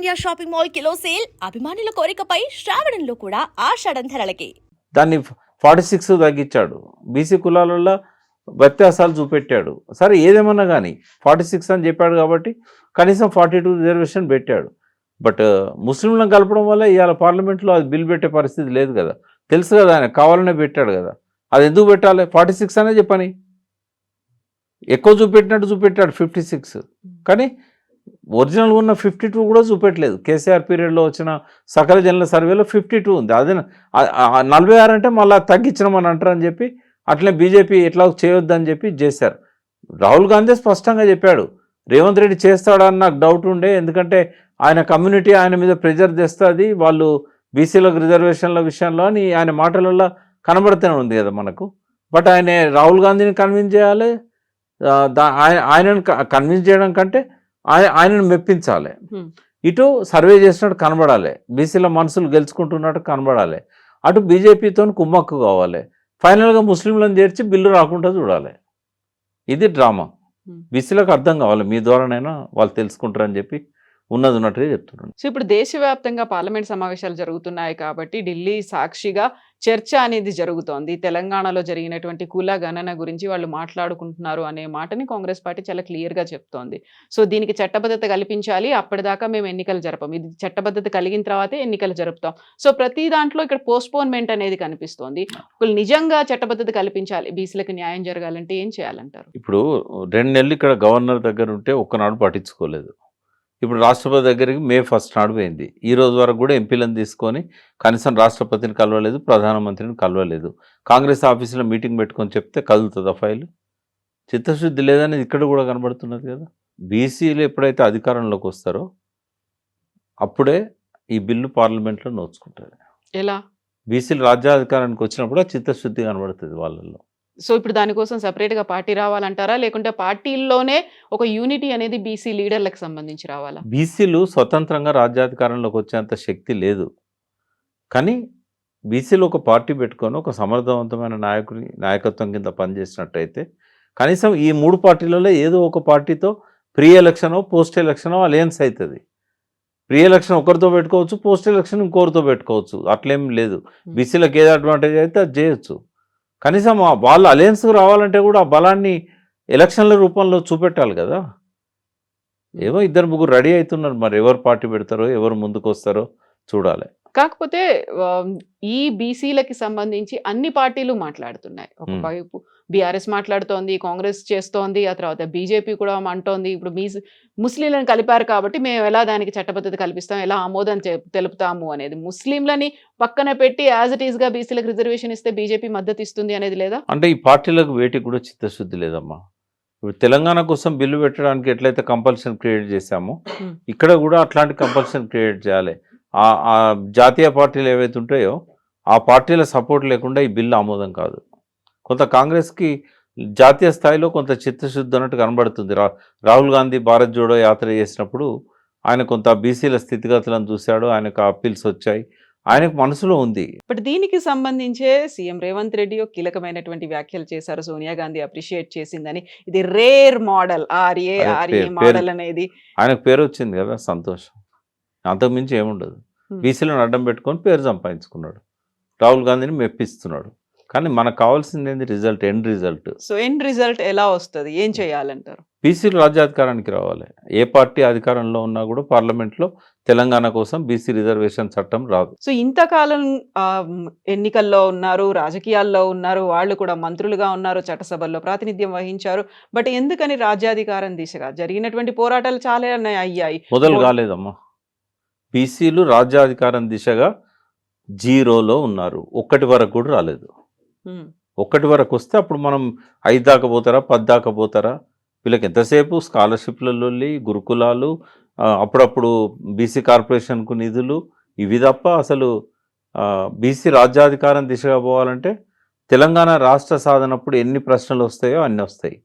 India shopping mall kilo sale అభిమానుల కోరికపై శ్రావణంలో కూడా ఆషాఢం ధరలకి. దాన్ని 46 తగ్గించాడు. బీసీ కులాలలో వ్యత్యాసాలు చూపెట్టాడు. సరే ఏదేమన్నా కానీ 46 అని చెప్పాడు కాబట్టి కనీసం 42 రిజర్వేషన్ పెట్టాడు. బట్ ముస్లింలను కలపడం వల్ల ఇవాళ పార్లమెంట్లో అది బిల్ పెట్టే పరిస్థితి లేదు కదా. తెలుసు కదా, ఆయన కావాలనే పెట్టాడు కదా. అది ఎందుకు పెట్టాలి? 46 అనే చెప్పని. ఎక్కువ చూపెట్టినట్టు చూపెట్టాడు 56, కానీ ఒరిజినల్ ఉన్న 52 కూడా చూపెట్టలేదు. కేసీఆర్ పీరియడ్లో వచ్చిన సకల జనుల సర్వేలో 52 ఉంది. అదే 46 అంటే మళ్ళీ తగ్గించమని అంటారని చెప్పి అట్లనే బీజేపీ ఎట్లా చేయొద్దని చెప్పి చేశారు. రాహుల్ గాంధీ స్పష్టంగా చెప్పాడు, రేవంత్ రెడ్డి చేస్తాడని నాకు డౌట్ ఉండే, ఎందుకంటే ఆయన కమ్యూనిటీ ఆయన మీద ప్రెజర్ తెస్తుంది, వాళ్ళు బీసీలకు రిజర్వేషన్ల విషయంలో అని ఆయన మాటలలో కనబడుతూనే ఉంది కదా మనకు. బట్ ఆయన రాహుల్ గాంధీని కన్విన్స్ చేయాలి, ఆయనను కన్విన్స్ చేయడం కంటే ఆయనను మెప్పించాలి. ఇటు సర్వే చేసినట్టు కనబడాలి, బీసీల మనసులు గెలుచుకుంటున్నట్టు కనబడాలి, అటు బీజేపీతో కుమ్మక్కు కావాలి, ఫైనల్గా ముస్లింలను చేర్చి బిల్లు రాకుండా చూడాలి. ఇది డ్రామా. బీసీలకు అర్థం కావాలి, మీ ద్వారానైనా వాళ్ళు తెలుసుకుంటారని చెప్పి ఉన్నది ఉన్నట్టుగా చెప్తున్నాను. సో ఇప్పుడు దేశవ్యాప్తంగా పార్లమెంట్ సమావేశాలు జరుగుతున్నాయి కాబట్టి ఢిల్లీ సాక్షిగా చర్చ అనేది జరుగుతోంది. తెలంగాణలో జరిగినటువంటి కుల గణన గురించి వాళ్ళు మాట్లాడుకుంటున్నారు అనే మాటని కాంగ్రెస్ పార్టీ చాలా క్లియర్గా చెప్తోంది. సో దీనికి చట్టబద్ధత కల్పించాలి, అప్పటిదాకా మేము ఎన్నికలు జరపం, ఇది చట్టబద్ధత కలిగిన తర్వాతే ఎన్నికలు జరుపుతాం. సో ప్రతి దాంట్లో ఇక్కడ పోస్ట్పోన్మెంట్ అనేది కనిపిస్తోంది. ఒకళ్ళు నిజంగా చట్టబద్ధత కల్పించాలి, బీసీలకు న్యాయం జరగాలంటే ఏం చేయాలంటారు? ఇప్పుడు 2 నెలలు ఇక్కడ గవర్నర్ దగ్గర ఉంటే ఒక్కనాడు పట్టించుకోలేదు. ఇప్పుడు రాష్ట్రపతి దగ్గరికి May 1 నాడు పోయింది. ఈ రోజు వరకు కూడా ఎంపీలను తీసుకొని కనీసం రాష్ట్రపతిని కలవలేదు, ప్రధానమంత్రిని కలవలేదు. కాంగ్రెస్ ఆఫీసులో మీటింగ్ పెట్టుకొని చెప్తే కదులుతుందా ఫైల్? చిత్తశుద్ధి లేదనేది ఇక్కడ కూడా కనబడుతున్నది కదా. బీసీలు ఎప్పుడైతే అధికారంలోకి వస్తారో అప్పుడే ఈ బిల్లు పార్లమెంట్లో నోచుకుంటుంది. ఎలా? బీసీలు రాజ్యాధికారానికి వచ్చినప్పుడు చిత్తశుద్ధి కనబడుతుంది వాళ్ళల్లో. సో ఇప్పుడు దానికోసం సెపరేట్గా పార్టీ రావాలంటారా, లేకుంటే పార్టీల్లోనే ఒక యూనిటీ అనేది బీసీ లీడర్లకు సంబంధించి రావాలా? బీసీలు స్వతంత్రంగా రాజ్యాధికారంలోకి వచ్చేంత శక్తి లేదు, కానీ బీసీలు ఒక పార్టీ పెట్టుకొని ఒక సమర్థవంతమైన నాయకత్వం కింద పనిచేసినట్టయితే కనీసం ఈ 3 పార్టీలలో ఏదో ఒక పార్టీతో ప్రీ ఎలక్షనో పోస్ట్ ఎలక్షనో అలయన్స్ అవుతుంది. ప్రీ ఎలక్షన్ ఒకరితో పెట్టుకోవచ్చు, పోస్ట్ ఎలక్షన్ ఇంకొకరితో పెట్టుకోవచ్చు, అట్లేం లేదు. బీసీలకు ఏది అడ్వాంటేజ్ అయితే అది చేయొచ్చు. కనీసం వాళ్ళు అలయన్స్కి రావాలంటే కూడా ఆ బలాన్ని ఎలక్షన్ల రూపంలో చూపెట్టాలి కదా. ఏమో 2-3 రెడీ అవుతున్నారు, మరి ఎవరు పార్టీ పెడతారో ఎవరు ముందుకు వస్తారో చూడాలి. కాకపోతే ఈ బీసీలకి సంబంధించి అన్ని పార్టీలు మాట్లాడుతున్నాయి. ఒకవైపు బీఆర్ఎస్ మాట్లాడుతోంది, కాంగ్రెస్ చేస్తోంది, ఆ తర్వాత బీజేపీ కూడా అంటోంది. ఇప్పుడు ముస్లింలను కలిపారు కాబట్టి మేము ఎలా దానికి చట్టబద్ధత కల్పిస్తాం, ఎలా ఆమోదం తెలుపుతాము అనేది. ముస్లింలని పక్కన పెట్టి యాజ్ ఇట్ ఈస్గా బీసీలకు రిజర్వేషన్ ఇస్తే బీజేపీ మద్దతు ఇస్తుంది అనేది లేదా? అంటే ఈ పార్టీలకు వేటికి కూడా చిత్తశుద్ధి లేదమ్మా. ఇప్పుడు తెలంగాణ కోసం బిల్లు పెట్టడానికి ఎట్లయితే కంపల్షన్ క్రియేట్ చేశామో ఇక్కడ కూడా అట్లాంటి కంపల్షన్ క్రియేట్ చేయాలి. ఆ జాతీయ పార్టీలు ఏవైతే ఉంటాయో ఆ పార్టీల సపోర్ట్ లేకుండా ఈ బిల్లు ఆమోదం కాదు. కొంత కాంగ్రెస్కి జాతీయ స్థాయిలో కొంత చిత్తశుద్ధి అన్నట్టు కనబడుతుంది. రాహుల్ గాంధీ భారత్ జోడో యాత్ర చేసినప్పుడు ఆయన కొంత బీసీల స్థితిగతులను చూశాడు, ఆయనకు అప్పీల్స్ వచ్చాయి, ఆయనకు మనసులో ఉంది. బట్ దీనికి సంబంధించే సీఎం రేవంత్ రెడ్డి కీలకమైనటువంటి వ్యాఖ్యలు చేశారు. సోనియా గాంధీ అప్రిషియేట్ చేసిందని. ఇది రేర్ మోడల్, ఆర్ఏ మోడల్ అనేది ఆయనకు పేరు వచ్చింది కదా, సంతోషం. అంతకుమించి ఏముండదు. బీసీలను అడ్డం పెట్టుకొని పేరు సంపాదించుకున్నాడు, రాహుల్ గాంధీని మెప్పిస్తున్నాడు. కానీ మనకు కావాల్సింది ఏంది? Result, end result. So end result ఎలా వస్తుంది, ఏం చేయాలంటారు? బీసీలు రాజ్యాధికారానికి రావాలి. ఏ పార్టీ అధికారంలో ఉన్నా కూడా పార్లమెంట్లో తెలంగాణ కోసం బీసీ రిజర్వేషన్ చట్టం రాదు. సో ఇంతకాలం ఎన్నికల్లో ఉన్నారు, రాజకీయాల్లో ఉన్నారు, వాళ్ళు కూడా మంత్రులుగా ఉన్నారు, చట్టసభల్లో ప్రాతినిధ్యం వహించారు. బట్ ఎందుకని రాజ్యాధికారం దిశగా జరిగినటువంటి పోరాటాలు చాలా అయ్యాయి, మొదలు కాలేదమ్మా. బీసీలు రాజ్యాధికారం దిశగా 0లో ఉన్నారు, 1 వరకు కూడా రాలేదు. 1 వరకు వస్తే అప్పుడు మనం 5 దాకా పోతారా, 10 దాకా పోతారా? వీళ్ళకి ఎంతసేపు స్కాలర్షిప్లలో గురుకులాలు, అప్పుడప్పుడు బీసీ కార్పొరేషన్కు నిధులు, ఇవి తప్ప అసలు బీసీ రాజ్యాధికారం దిశగా పోవాలంటే తెలంగాణ రాష్ట్ర సాధనప్పుడు ఎన్ని ప్రశ్నలు వస్తాయో అన్నీ వస్తాయి.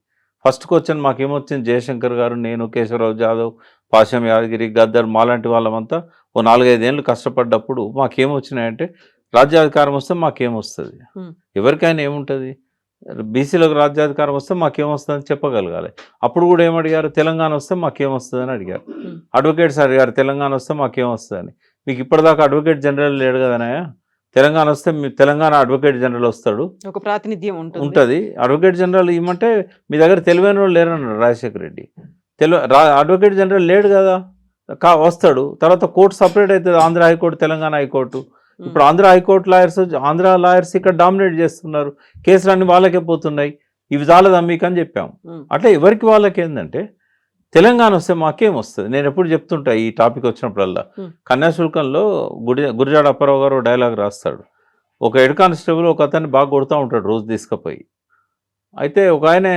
ఫస్ట్ క్వశ్చన్ మాకేమొచ్చింది, జయశంకర్ గారు, నేను, కేశవరావు జాదవ్, పాశం యాదగిరి, గద్దర్, మాలాంటి వాళ్ళమంతా ఓ 4-5 ఏళ్ళు కష్టపడ్డప్పుడు మాకేమొచ్చినాయంటే రాజ్యాధికారం వస్తే మాకేమొస్తుంది? ఎవరికైనా ఏముంటుంది? బీసీలకు రాజ్యాధికారం వస్తే మాకేమొస్తుందని చెప్పగలగాలి. అప్పుడు కూడా ఏమడిగారు, తెలంగాణ వస్తే మాకేమొస్తుందని అడిగారు. అడ్వకేట్స్ అడిగారు తెలంగాణ వస్తే మాకేమొస్తుందని. మీకు ఇప్పటిదాకా అడ్వకేట్ జనరల్ లేడు కదనాయా, తెలంగాణ వస్తే మీ తెలంగాణ అడ్వకేట్ జనరల్ వస్తాడు, ఒక ప్రాతినిధ్యం ఉంటుంది. అడ్వకేట్ జనరల్ ఇవ్వమంటే మీ దగ్గర తెలివైన వాళ్ళు లేరన్నాడు రాజశేఖర రెడ్డి. అడ్వకేట్ జనరల్ లేడు కదా, వస్తాడు. తర్వాత కోర్టు సపరేట్ అవుతుంది, ఆంధ్ర హైకోర్టు తెలంగాణ హైకోర్టు. ఇప్పుడు Andhra high court lawyers, Andhra lawyers ఇక్కడ డామినేట్ చేస్తున్నారు, కేసులన్నీ వాళ్ళకే పోతున్నాయి, ఇవి చాలదా మీకు అని చెప్పాము. అట్లా ఎవరికి వాళ్ళకి ఏంటంటే తెలంగాణ వస్తే మాకేం వస్తుంది. నేను ఎప్పుడు చెప్తుంటా ఈ టాపిక్ వచ్చినప్పుడల్లా, కన్యాశుల్కంలో గురిజాడ అప్పారావు గారు డైలాగ్ రాస్తాడు. ఒక హెడ్ కానిస్టేబుల్ ఒక అతన్ని బాగా కొడుతూ ఉంటాడు రోజు తీసుకుపోయి. అయితే ఒక ఆయన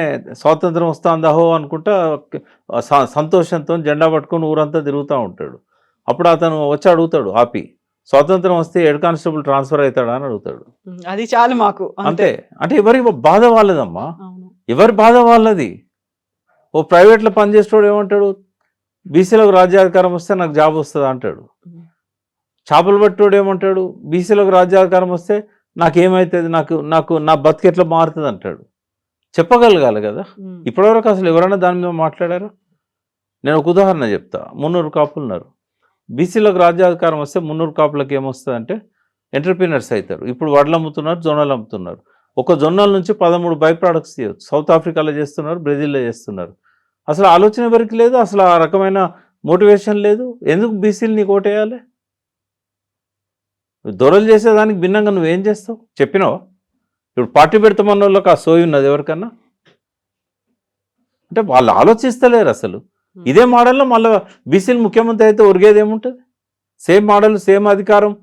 స్వాతంత్రం వస్తుందహో అనుకుంటా సంతోషంతో జెండా పట్టుకొని ఊరంతా తిరుగుతూ ఉంటాడు. అప్పుడు అతను వచ్చి అడుగుతాడు ఆపి, స్వాతంత్రం వస్తే హెడ్ కానిస్టేబుల్ ట్రాన్స్ఫర్ అవుతాడా అని అడుగుతాడు. అది చాలు మాకు అంతే. అంటే ఎవరి బాధ వాళ్ళదమ్మా, ఎవరి బాధ వాళ్ళది. ఓ ప్రైవేట్లో పనిచేసేవాడు ఏమంటాడు, బీసీలకు రాజ్యాధికారం వస్తే నాకు జాబ్ వస్తుంది అంటాడు. చేపలు పట్టేవాడు ఏమంటాడు, బీసీలకు రాజ్యాధికారం వస్తే నాకేమవుతుంది, నాకు నా బతికెట్లా మారుతుంది అంటాడు. చెప్పగలగాలి కదా. ఇప్పటివరకు అసలు ఎవరైనా దాని మీద మాట్లాడారా? నేను ఒక ఉదాహరణ చెప్తా. 300 కాపులు ఉన్నారు. బీసీలకు రాజ్యాధికారం వస్తే 300 కాపులకు ఏమొస్తుంది అంటే ఎంటర్ప్రీనర్స్ అవుతారు. ఇప్పుడు వడ్లు అమ్ముతున్నారు, జొన్నలు అమ్ముతున్నారు. ఒక జొన్నల నుంచి 13 బై ప్రోడక్ట్స్ చేయవచ్చు. సౌత్ ఆఫ్రికాలో చేస్తున్నారు, బ్రెజిల్లో చేస్తున్నారు. అసలు ఆలోచన ఎవరికి లేదు, అసలు ఆ రకమైన మోటివేషన్ లేదు. ఎందుకు బీసీలు నీకు ఓటేయాలి? దొరలు చేసేదానికి భిన్నంగా నువ్వేం చేస్తావు చెప్పినావా? ఇప్పుడు పార్టీ పెడతామన్న వాళ్ళకి ఆ సోయి ఉన్నది ఎవరికన్నా? అంటే వాళ్ళు ఆలోచిస్తలేరు అసలు. ఇదే మోడల్లో మళ్ళీ బీసీలు ముఖ్యమంత్రి అయితే ఒరిగేది ఏముంటుంది? సేమ్ మోడల్, సేమ్ అధికారం.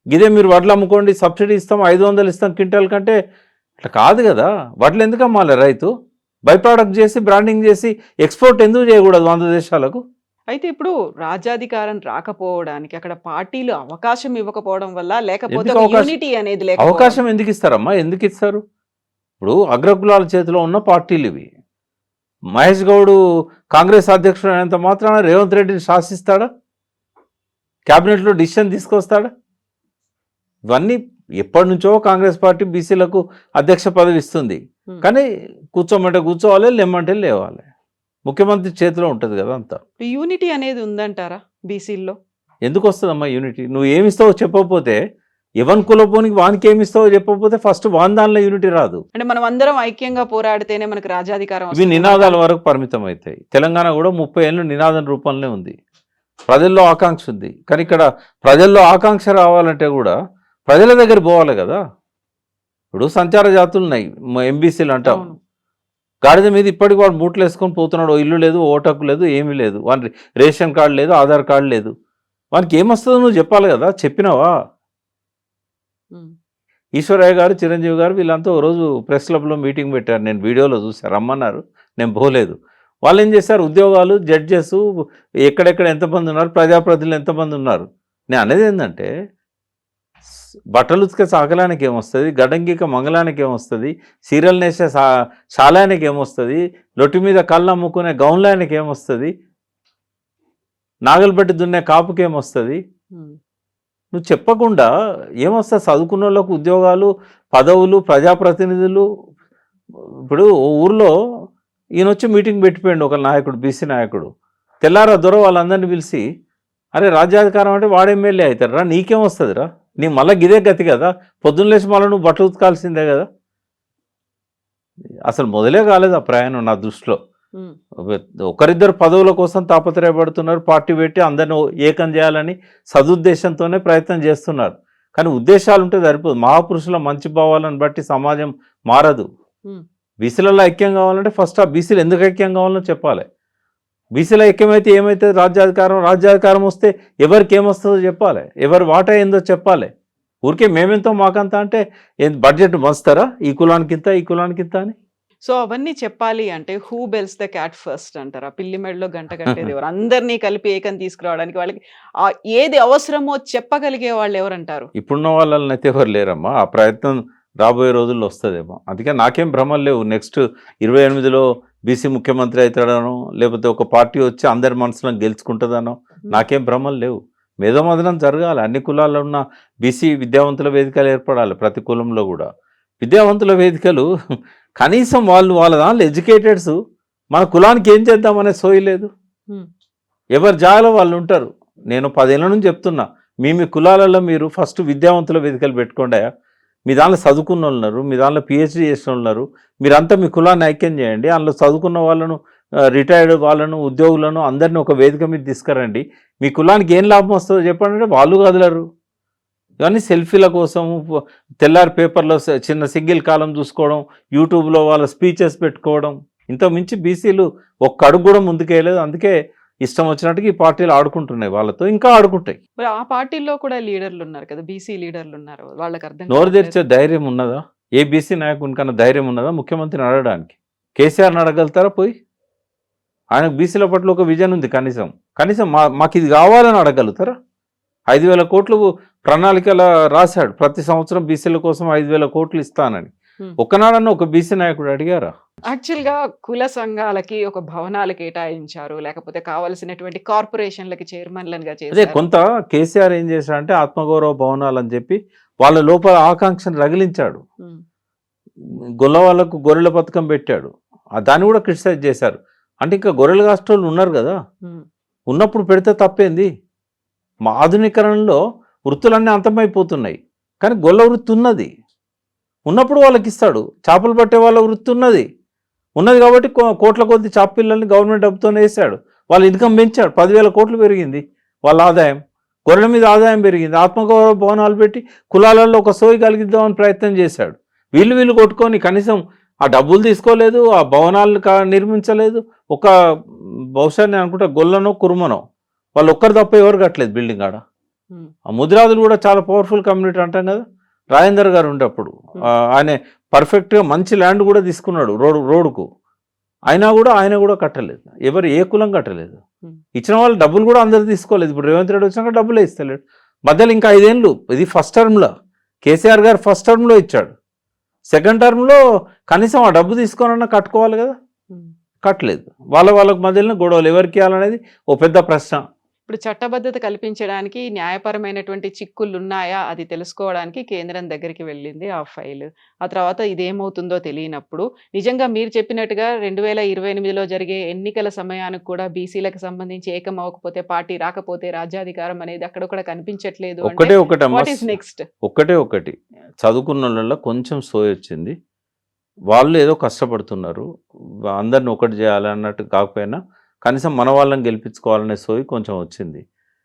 ఇదే మీరు వడ్లు అమ్ముకోండి, సబ్సిడీ ఇస్తాం, 500 ఇస్తాం క్వింటాల్ కంటే, అట్లా కాదు కదా. వడ్లు ఎందుకు అమ్మాలి రైతు? బై ప్రోడక్ట్ చేసి బ్రాండింగ్ చేసి ఎక్స్పోర్ట్ ఎందుకు చేయకూడదు 100 దేశాలకు? అయితే ఇప్పుడు రాజ్యాధికారం రాకపోవడానికి అక్కడ పార్టీలు అవకాశం ఇవ్వకపోవడం వల్ల, లేకపోతే యూనిటీ అనేది లేకపోవడం. అవకాశం ఎందుకు ఇస్తారమ్మా? ఎందుకు ఇస్తారు? ఇప్పుడు అగ్రకులాల చేతిలో ఉన్న పార్టీలు ఇవి. మహేష్ గౌడ్ కాంగ్రెస్ అధ్యక్షుడు అయినంత మాత్రాన రేవంత్ రెడ్డిని శాసిస్తాడా? క్యాబినెట్లో డిసిషన్ తీసుకొస్తాడా? ఇవన్నీ ఎప్పటి నుంచో కాంగ్రెస్ పార్టీ బీసీలకు అధ్యక్ష పదవి ఇస్తుంది. కానీ కూర్చోమంటే కూర్చోవాలి, లేమంటే లేవాలి. ముఖ్యమంత్రి చేతిలో ఉంటుంది కదా అంతా. యూనిటీ అనేది ఉందంటారా బీసీల్లో? ఎందుకు వస్తుందమ్మా యూనిటీ? నువ్వు ఏమిస్తావో చెప్పకపోతే, ఎవరి కులపోనికి వానికి ఏమిస్తావో చెప్పకపోతే ఫస్ట్ వాన్ దానిలో యూనిటీ రాదు. అంటే మనం అందరం ఐక్యంగా పోరాడితేనే మనకు రాజ్యాధికారం. ఇవి నినాదాల వరకు పరిమితం అవుతాయి. తెలంగాణ కూడా 30 ఏళ్ళు నినాదం రూపంలో ఉంది. ప్రజల్లో ఆకాంక్ష ఉంది. కానీ ఇక్కడ ప్రజల్లో ఆకాంక్ష రావాలంటే కూడా ప్రజల దగ్గర పోవాలి కదా. ఇప్పుడు సంచార జాతులు ఉన్నాయి, ఎంబీసీలు అంటాం. గాడిద మీద ఇప్పటికి వాడు బూట్లు వేసుకొని పోతున్నాడు. ఇల్లు లేదు, ఓటకు లేదు, ఏమీ లేదు, వానికి రేషన్ కార్డు లేదు, ఆధార్ కార్డు లేదు. వానికి ఏమొస్తుందో నువ్వు చెప్పాలి కదా. చెప్పినావా? ఈశ్వరయ్య గారు, చిరంజీవి గారు వీళ్ళంతా ఓ రోజు ప్రెస్ క్లబ్లో మీటింగ్ పెట్టారు. నేను వీడియోలో చూశాను, రమ్మన్నారు, నేను పోలేదు. వాళ్ళు ఏం చేశారు, ఉద్యోగాలు, జడ్జెస్ ఎక్కడెక్కడ ఎంతమంది ఉన్నారు, ప్రజాప్రతినిధులు ఎంతమంది ఉన్నారు. నేను అనేది ఏంటంటే, బట్టలు ఉతికే సాకలానికి ఏమొస్తుంది, గడంగిక మంగళానికి ఏమొస్తుంది, సీరియల్ నేసే శాలానికి ఏమొస్తుంది, లొట్టి మీద కళ్ళు అమ్ముకునే గౌన్లానికి ఏమొస్తుంది, నాగలబెట్టి దున్నే కాపుకి ఏమొస్తుంది? నువ్వు చెప్పకుండా ఏమొస్తుంది? చదువుకున్న వాళ్ళకు ఉద్యోగాలు, పదవులు, ప్రజాప్రతినిధులు. ఇప్పుడు ఊర్లో ఈయన వచ్చి మీటింగ్ పెట్టిపోయాడు ఒక నాయకుడు, బీసీ నాయకుడు. తెల్లారా దొర వాళ్ళందరినీ పిలిచి, అరే రాజ్యాధికారం అంటే వాడు ఎమ్మెల్యే అవుతారు రా, నీకేమొస్తుంది రా, నీ మళ్ళీ గిదే గతి కదా, పొద్దున్న లేచి మళ్ళీ నువ్వు బట్టలు ఉతకాల్సిందే కదా. అసలు మొదలే కాలేదు ఆ ప్రయాణం నా దృష్టిలో. ఒకరిద్దరు పదవుల కోసం తాపత్రయపడుతున్నారు, పార్టీ పెట్టి అందరిని ఏకం చేయాలని సదుద్దేశంతోనే ప్రయత్నం చేస్తున్నారు. కానీ ఉద్దేశాలు ఉంటే సరిపోదు. మహాపురుషుల మంచి భావాలను బట్టి సమాజం మారదు. బీసీలలో ఐక్యం కావాలంటే ఫస్ట్ ఆ బీసీలు ఎందుకు ఐక్యం కావాలో చెప్పాలి. బీసీల ఐక్యమైతే ఏమైతే రాజ్యాధికారం వస్తే ఎవరికి ఏమొస్తుందో చెప్పాలి, ఎవరి వాటా ఏందో చెప్పాలి. ఊరికే మేమెంతో మాకంతా అంటే బడ్జెట్ మస్తారా, ఈ కులానికింత ఈ కులానికింత అని. సో అవన్నీ చెప్పాలి అంటే who bells the cat first అంటారా? పిల్లి మెడలో గంట కట్టేది ఎవరు? అందరినీ కలిపి ఏకం తీసుకురావడానికి వాళ్ళకి ఏది అవసరమో చెప్పగలిగే వాళ్ళు ఎవరంటారు? ఇప్పుడున్న వాళ్ళని అయితే ఎవరు లేరమ్మా. ఆ ప్రయత్నం రాబోయే రోజుల్లో వస్తుందేమో. అందుకే నాకేం భ్రమలు లేవు. నెక్స్ట్ 28లో బీసీ ముఖ్యమంత్రి అవుతాడనో, లేకపోతే ఒక పార్టీ వచ్చి అందరి మనసులను గెలుచుకుంటుందనో నాకేం భ్రమలు లేవు. మేధోమదనం జరగాలి. అన్ని కులాల్లో ఉన్న బీసీ విద్యావంతుల వేదికలు ఏర్పడాలి ప్రతి కులంలో కూడా. విద్యావంతుల వేదికలు కనీసం వాళ్ళ దాంట్లో ఎడ్యుకేటెడ్స్ మన కులానికి ఏం చేద్దామనే సోయి లేదు. ఉమ్, ఎవరి జాగాలో వాళ్ళు ఉంటారు. నేను 10 ఏళ్ళ నుంచి చెప్తున్నా, మీ కులాలలో మీరు ఫస్ట్ విద్యావంతుల వేదికలు పెట్టుకోండి. మీ దాంట్లో చదువుకున్న వాళ్ళు ఉన్నారు, మీ దాంట్లో పిహెచ్డి చేసిన వాళ్ళు ఉన్నారు, మీరంతా మీ కులాన్ని ఐక్యం చేయండి. అందులో చదువుకున్న వాళ్ళను, రిటైర్డ్ వాళ్ళను, ఉద్యోగులను అందరినీ ఒక వేదిక మీద తీసుకురండి. మీ కులానికి ఏం లాభం వస్తుందో చెప్పండి అంటే వాళ్ళు కదలరు. ఇవన్నీ సెల్ఫీల కోసం, తెల్లారి పేపర్లో చిన్న సింగిల్ కాలం చూసుకోవడం, యూట్యూబ్లో వాళ్ళ స్పీచెస్ పెట్టుకోవడం, ఇంత మించి బీసీలు ఒక్క అడుగు కూడా ముందుకేయలేదు. అందుకే ఇష్టం వచ్చినట్టుగా ఈ పార్టీలు ఆడుకుంటున్నాయి, వాళ్ళతో ఇంకా ఆడుకుంటాయి. మరి ఆ పార్టీల్లో కూడా లీడర్లు ఉన్నారు కదా, బీసీ లీడర్లు ఉన్నారు, వాళ్ళకి అర్థం నోరు కావట్లేదు. తెరిచే ధైర్యం ఉన్నదా? ఏ బీసీ నాయకునికన్నా ధైర్యం ఉన్నదా ముఖ్యమంత్రిని అడగడానికి? కేసీఆర్ని అడగలుగుతారా పోయి? ఆయనకు బీసీల పట్ల ఒక విజన్ ఉంది. కనీసం మాకు ఇది కావాలని అడగలుగుతారా? 5,000 కోట్లు ప్రణాళికల రాశాడు, ప్రతి సంవత్సరం బీసీల కోసం 5,000 కోట్లు ఇస్తానని. ఒక్కనాడన్నా ఒక బీసీ నాయకుడు అడిగారా? యాక్చువల్ గా కుల సంఘాలకి ఒక భవనాలు కేటాయించారు, లేకపోతే కావలసినటువంటి కార్పొరేషన్లకి చైర్మన్లుగా అదే చేశారు. కొంత కేసీఆర్ ఏం చేశాడంటే ఆత్మగౌరవ భవనాలు అని చెప్పి వాళ్ళ లోపల ఆకాంక్షను రగిలించాడు. ఉమ్, గొల్ల వాళ్ళకు గొర్రెల పథకం పెట్టాడు, దాన్ని కూడా క్రిటిసైజ్ చేశారు. అంటే ఇంకా గొర్రెలు కాస్టోళ్ళు ఉన్నారు కదా, ఉమ్, ఉన్నప్పుడు పెడితే తప్పేంది? మా ఆధునీకరణలో వృత్తులన్నీ అంతమైపోతున్నాయి, కానీ గొల్ల వృత్తి ఉన్నప్పుడు వాళ్ళకి ఇస్తాడు. చేపలు పట్టే వాళ్ళ వృత్తి ఉన్నది కాబట్టి కోట్ల కొద్ది చేప పిల్లల్ని గవర్నమెంట్ డబ్బుతోనే వేసాడు. వాళ్ళ ఇన్కమ్ పెంచాడు, 10,000 కోట్లు పెరిగింది వాళ్ళ ఆదాయం, గొర్రెల మీద ఆదాయం పెరిగింది. ఆత్మగౌరవ భవనాలు పెట్టి కులాలలో ఒక సోయి కలిగిద్దామని ప్రయత్నం చేశాడు. వీళ్ళు కొట్టుకొని కనీసం ఆ డబ్బులు తీసుకోలేదు, ఆ భవనాలు నిర్మించలేదు. ఒక బహుశా నేను అనుకుంటా గొల్లనో కురుమనో వాళ్ళు ఒక్కరు తప్ప ఎవరు కట్టలేదు బిల్డింగ్ ఆడ. ఉమ్, ఆ ముదిరాజులు కూడా చాలా పవర్ఫుల్ కమ్యూనిటీ అంటాం కదా. రాజేందర్ గారు ఉండేప్పుడు ఆయన పర్ఫెక్ట్గా మంచి ల్యాండ్ కూడా తీసుకున్నాడు రోడ్డుకు, అయినా కూడా ఆయన కూడా కట్టలేదు. ఏ కులం కట్టలేదు. ఇచ్చిన వాళ్ళు డబ్బులు కూడా అందరు తీసుకోలేదు. ఇప్పుడు రేవంత్ రెడ్డి వచ్చినాక డబ్బులే ఇస్తలేడు. మధ్యలో ఇంకా 5 ఏళ్ళు, ఇది ఫస్ట్ టర్మ్లో కేసీఆర్ గారు ఫస్ట్ టర్మ్లో ఇచ్చాడు. సెకండ్ టర్మ్లో కనీసం ఆ డబ్బు తీసుకొనన్నా కట్టుకోవాలి కదా, ఉమ్. కట్టలేదు. వాళ్ళకి మధ్యలో గొడవలు ఎవరికి ఇవ్వాలనేది ఓ పెద్ద ప్రశ్న. ఇప్పుడు చట్టబద్ధత కల్పించడానికి న్యాయపరమైనటువంటి చిక్కులు ఉన్నాయా అది తెలుసుకోవడానికి కేంద్రం దగ్గరికి వెళ్ళింది ఆ ఫైల్. ఆ తర్వాత ఇదేమవుతుందో తెలియనప్పుడు నిజంగా మీరు చెప్పినట్టుగా 2028లో జరిగే ఎన్నికల సమయానికి కూడా బీసీలకు సంబంధించి ఏకం అవ్వకపోతే, పార్టీ రాకపోతే రాజ్యాధికారం అనేది అక్కడ కూడా కనిపించట్లేదు. నెక్స్ట్ ఒకటి చదువుకున్న వాళ్ళలో కొంచెం సోయి వచ్చింది. వాళ్ళు ఏదో కష్టపడుతున్నారు, అందరిని ఒకటి చేయాలన్నట్టు కాకపోయినా కనీసం మన వాళ్ళని గెలిపించుకోవాలనే సోయి కొంచెం వచ్చింది.